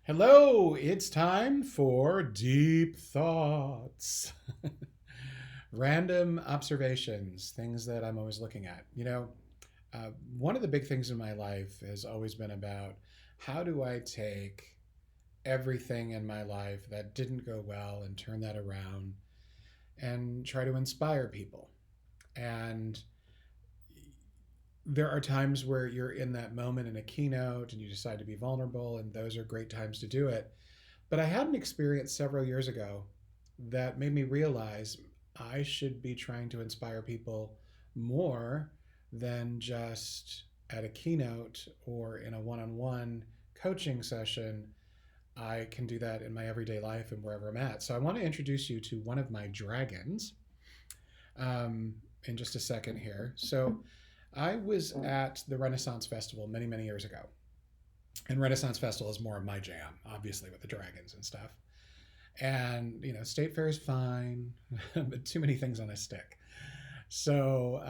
Hello, it's time for Deep Thoughts. Random observations, things that I'm always looking at. One of the big things in my life has always been about how do I take everything in my life that didn't go well and turn that around and try to inspire people. And there are times where you're in that moment in a keynote and you decide to be vulnerable, and those are great times to do it. But I had an experience several years ago that made me realize I should be trying to inspire people more than just at a keynote or in a one on one coaching session. I can do that in my everyday life and wherever I'm at. So I want to introduce you to one of my dragons um, in just a second here. So I was at the Renaissance Festival many, many years ago. And Renaissance Festival is more of my jam, obviously, with the dragons and stuff. And, State Fair is fine, but too many things on a stick. So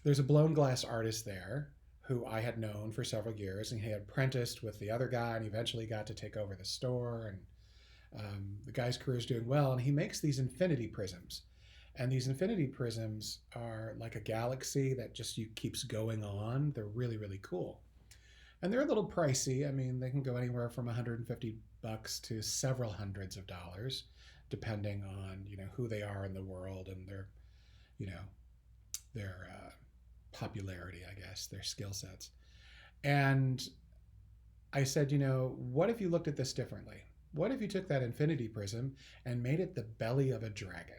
there's a blown glass artist there who I had known for several years, and he had apprenticed with the other guy and eventually got to take over the store. And the guy's career is doing well, and he makes these infinity prisms. And these infinity prisms are like a galaxy that just keeps going on. They're really, really cool. And they're a little pricey. I mean, they can go anywhere from 150 bucks to several hundreds of dollars, depending on who they are in the world and you know their popularity, I guess, their skill sets. And I said, what if you looked at this differently? What if you took that infinity prism and made it the belly of a dragon?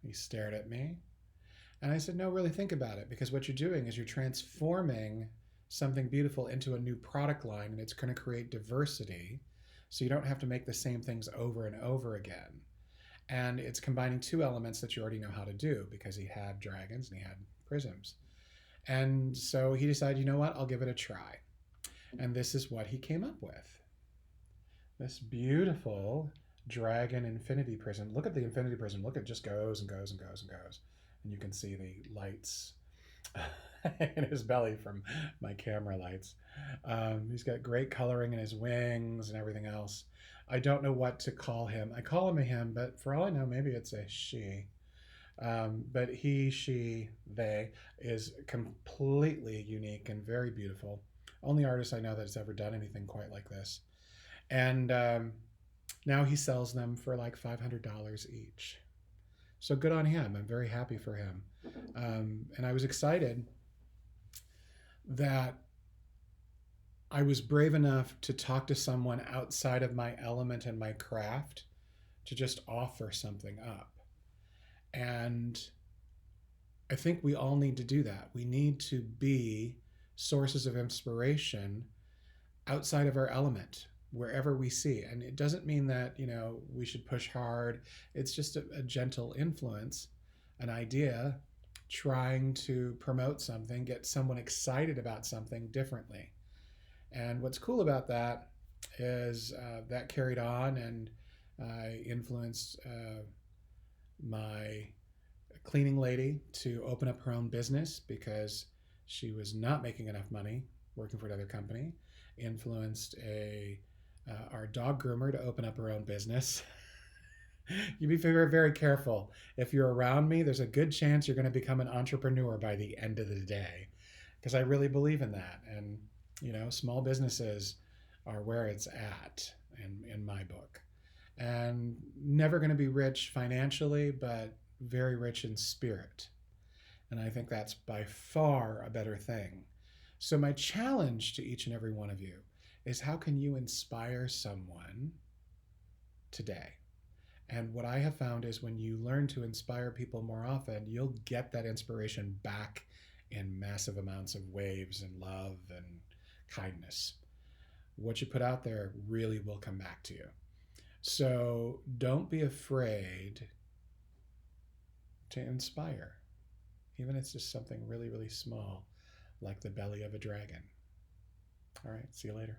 He stared at me, and I said, no, really think about it, because what you're doing is you're transforming something beautiful into a new product line, and it's going to create diversity so you don't have to make the same things over and over again. And it's combining two elements that you already know how to do, because he had dragons and he had prisms. And so he decided, you know what, I'll give it a try. And this is what he came up with: this beautiful dragon infinity prism. Look at the infinity prism. Look, it just goes and goes and goes and goes. And you can see the lights in his belly from my camera lights. He's got great coloring in his wings and everything else. I don't know what to call him. I call him a him, but for all I know, maybe it's a she. But he, she, they is completely unique and very beautiful. Only artist I know that's ever done anything quite like this. And now he sells them for like $500 each. So good on him. I'm very happy for him. And I was excited that I was brave enough to talk to someone outside of my element and my craft to just offer something up. And I think we all need to do that. We need to be sources of inspiration outside of our element, wherever we see. And it doesn't mean that, we should push hard. It's just a gentle influence, an idea, trying to promote something, get someone excited about something differently. And what's cool about that is that carried on, and I influenced my cleaning lady to open up her own business because she was not making enough money working for another company. Influenced our dog groomer to open up her own business. You be very, very careful. If you're around me, there's a good chance you're going to become an entrepreneur by the end of the day, because I really believe in that. And small businesses are where it's at in my book. And never going to be rich financially, but very rich in spirit. And I think that's by far a better thing. So my challenge to each and every one of you is, how can you inspire someone today? And what I have found is, when you learn to inspire people more often, you'll get that inspiration back in massive amounts of waves and love and kindness. What you put out there really will come back to you. So don't be afraid to inspire, even if it's just something really, really small, like the belly of a dragon. All right, see you later.